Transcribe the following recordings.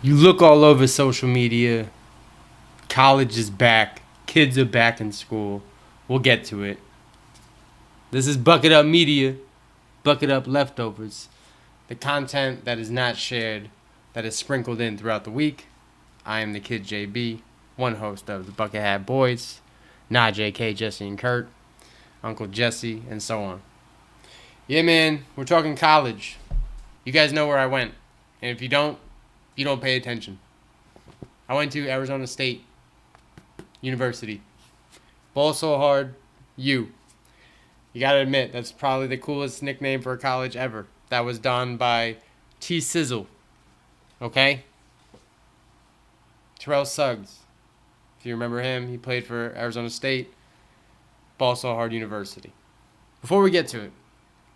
You look all over social media. College is back. Kids are back in school. We'll get to it. This is Bucket Up Media. Bucket Up Leftovers. The content that is not shared, that is sprinkled in throughout the week. I am the Kid JB, one host of the Bucket Hat Boys. Not JK, Jesse, and Kurt. Uncle Jesse, and so on. Yeah, man, we're talking college. You guys know where I went. And if you don't pay attention. I went to Arizona State University. Ball so hard, you. You gotta admit, that's probably the coolest nickname for a college ever. That was done by T Sizzle. Okay? Terrell Suggs. If you remember him, he played for Arizona State. Ball so hard University. Before we get to it,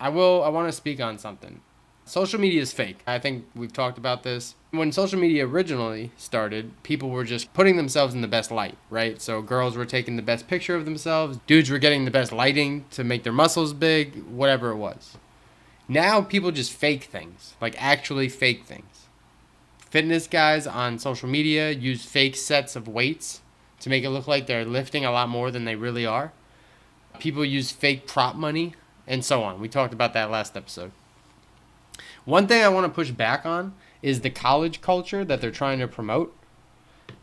I want to speak on something. Social media is fake. I think we've talked about this. When social media originally started, people were just putting themselves in the best light, right? So girls were taking the best picture of themselves. Dudes were getting the best lighting to make their muscles big, whatever it was. Now people just fake things, like actually fake things. Fitness guys on social media use fake sets of weights to make it look like they're lifting a lot more than they really are. People use fake prop money and so on. We talked about that last episode. One thing I want to push back on is the college culture that they're trying to promote.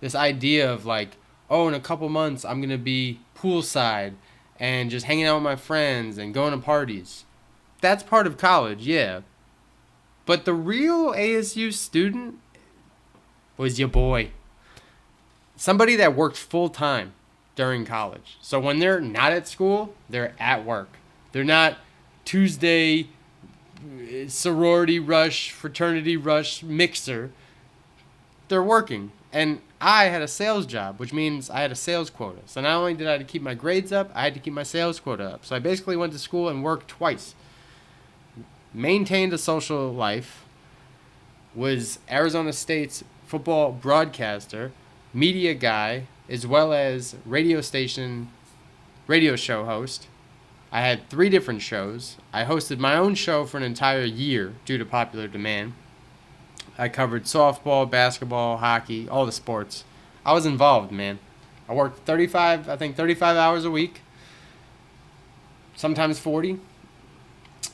This idea of like, oh, in a couple months I'm going to be poolside and just hanging out with my friends and going to parties. That's part of college, yeah. But the real ASU student was your boy. Somebody that worked full time during college. So when they're not at school, they're at work. They're not Tuesday sorority rush, fraternity rush mixer. They're working. And I had a sales job, which means I had a sales quota. So not only did I have to keep my grades up, I had to keep my sales quota up. So I basically went to school and worked twice. Maintained a social life, was Arizona State's football broadcaster, media guy, as well as radio show host. I had 3 different shows. I hosted my own show for an entire year due to popular demand. I covered softball, basketball, hockey, all the sports. I was involved, man. I worked 35 hours a week, sometimes 40.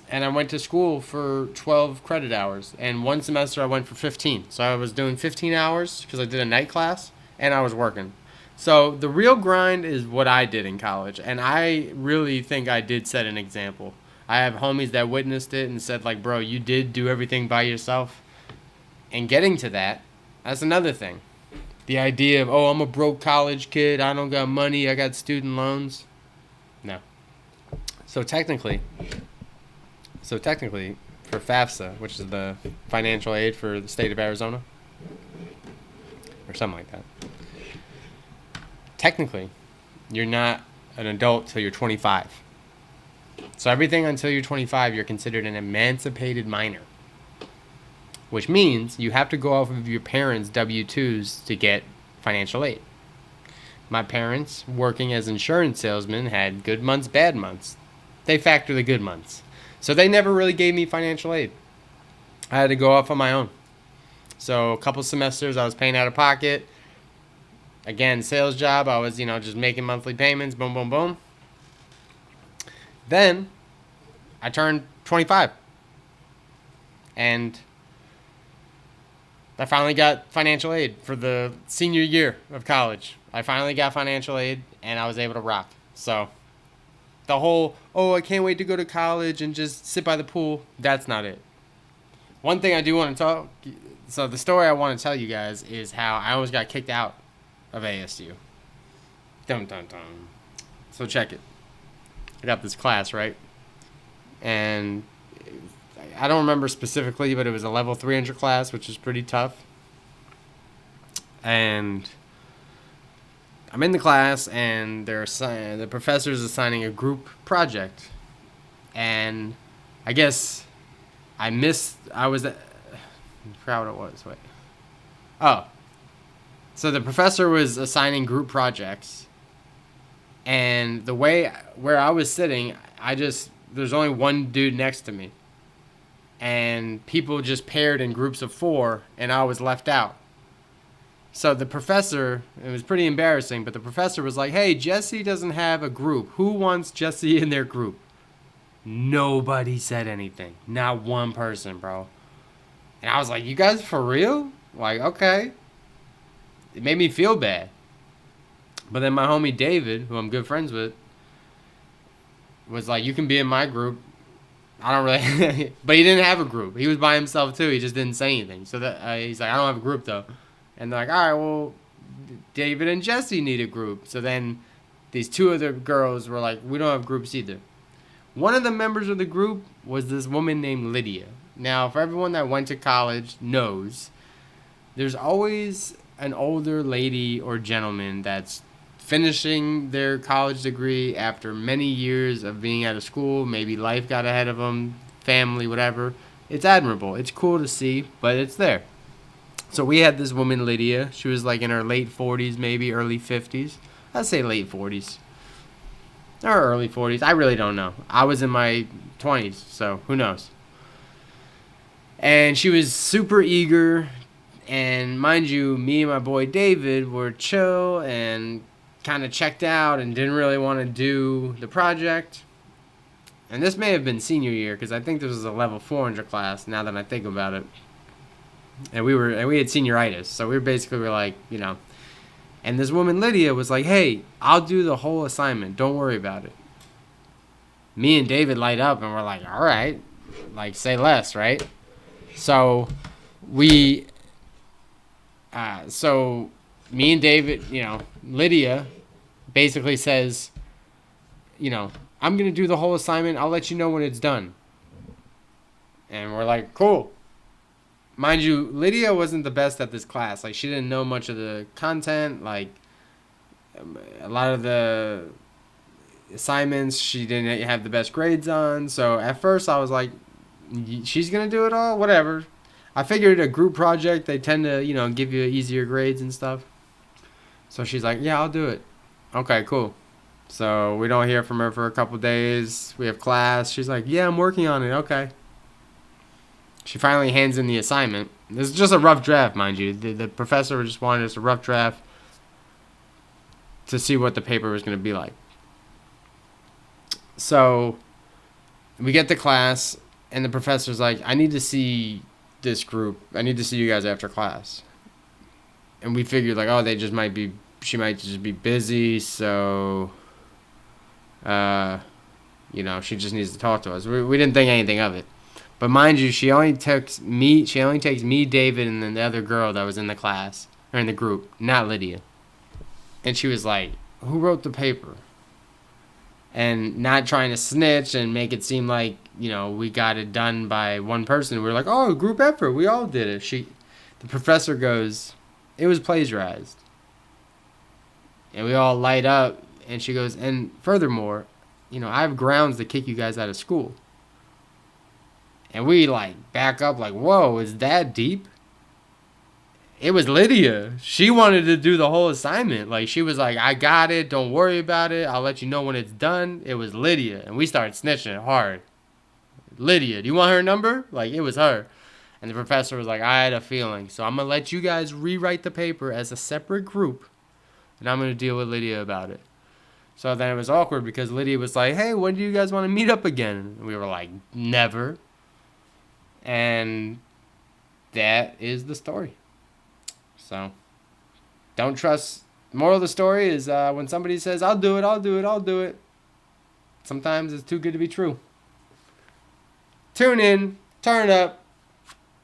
And I went to school for 12 credit hours. And one semester I went for 15. So I was doing 15 hours because I did a night class and I was working. So the real grind is what I did in college, and I really think I did set an example. I have homies that witnessed it and said, like, bro, you did do everything by yourself. And getting to that, that's another thing. The idea of, oh, I'm a broke college kid, I don't got money, I got student loans. No. So technically, for FAFSA, which is the financial aid for the state of Arizona, or something like that. Technically, you're not an adult till you're 25. So everything until you're 25, you're considered an emancipated minor. Which means you have to go off of your parents' W-2s to get financial aid. My parents, working as insurance salesmen, had good months, bad months. They factor the good months. So they never really gave me financial aid. I had to go off on my own. So a couple semesters I was paying out of pocket. Again, sales job, I was, just making monthly payments, boom, boom, boom. Then, I turned 25. And I finally got financial aid for the senior year of college. I finally got financial aid, and I was able to rock. So, the whole, oh, I can't wait to go to college and just sit by the pool, that's not it. One thing I do want to talk, so the story I want to tell you guys is how I almost got kicked out of ASU. Dun dun dun. So check it. I got this class, right? And I don't remember specifically, but it was a level 300 class, which is pretty tough. And I'm in the class, and the professor's assigning a group project. And I guess I forgot what it was. Wait. Oh. So the professor was assigning group projects, and the way where I was sitting, there's only one dude next to me, and people just paired in groups of 4, and I was left out. So the professor, it was pretty embarrassing, but the professor was like, hey, Jesse doesn't have a group. Who wants Jesse in their group? Nobody said anything. Not one person, bro. And I was like, you guys for real? Like, okay. It made me feel bad. But then my homie David, who I'm good friends with, was like, you can be in my group. I don't really, but he didn't have a group. He was by himself too. He just didn't say anything. So that he's like, I don't have a group though. And they're like, all right, well, David and Jesse need a group. So then these two other girls were like, we don't have groups either. One of the members of the group was this woman named Lydia. Now, for everyone that went to college knows, there's always an older lady or gentleman that's finishing their college degree after many years of being out of school. Maybe life got ahead of them, family, whatever. It's admirable. It's cool to see, but it's there. So we had this woman, Lydia. She was like in her late 40s, maybe early 50s. I'd say late 40s. Or early 40s. I really don't know. I was in my 20s, so who knows. And she was super eager. And mind you, me and my boy David were chill and kind of checked out and didn't really want to do the project. And this may have been senior year because I think this was a level 400 class now that I think about it. And we had senioritis, so we were like, you know. And this woman Lydia was like, "Hey, I'll do the whole assignment. Don't worry about it." Me and David light up and we're like, "All right, like say less, right?" So we, me and David, you know, Lydia basically says, you know, I'm gonna do the whole assignment. I'll let you know when it's done. And we're like, cool. Mind you, Lydia wasn't the best at this class. Like, she didn't know much of the content. Like, a lot of the assignments she didn't have the best grades on. So at first I was like, she's going to do it all? Whatever. I figured a group project, they tend to, you know, give you easier grades and stuff. So she's like, yeah, I'll do it. Okay, cool. So we don't hear from her for a couple days. We have class. She's like, yeah, I'm working on it. Okay. She finally hands in the assignment. This is just a rough draft, mind you. The professor just wanted us a rough draft to see what the paper was going to be like. So we get to class, and the professor's like, I need to see this group. I need to see you guys after class. And we figured, like, oh, she might just be busy, so, you know, she just needs to talk to us. We didn't think anything of it. But mind you, she only takes me, David, and then the other girl that was in the class, or in the group, not Lydia. And she was like, who wrote the paper? And not trying to snitch and make it seem like, you know, we got it done by one person. We were like, oh, group effort, we all did it. The professor goes, it was plagiarized. And we all light up, and she goes, and furthermore, you know, I have grounds to kick you guys out of school. And we, like, back up like, whoa, is that deep? It was Lydia. She wanted to do the whole assignment. Like, she was like, I got it. Don't worry about it. I'll let you know when it's done. It was Lydia. And we started snitching hard. Lydia, do you want her number? Like, it was her. And the professor was like, I had a feeling. So I'm going to let you guys rewrite the paper as a separate group. And I'm going to deal with Lydia about it. So then it was awkward because Lydia was like, hey, when do you guys want to meet up again? And we were like, never. And that is the story. So don't trust. Moral of the story is when somebody says, I'll do it. Sometimes it's too good to be true. Tune in, turn up,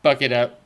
buck it up.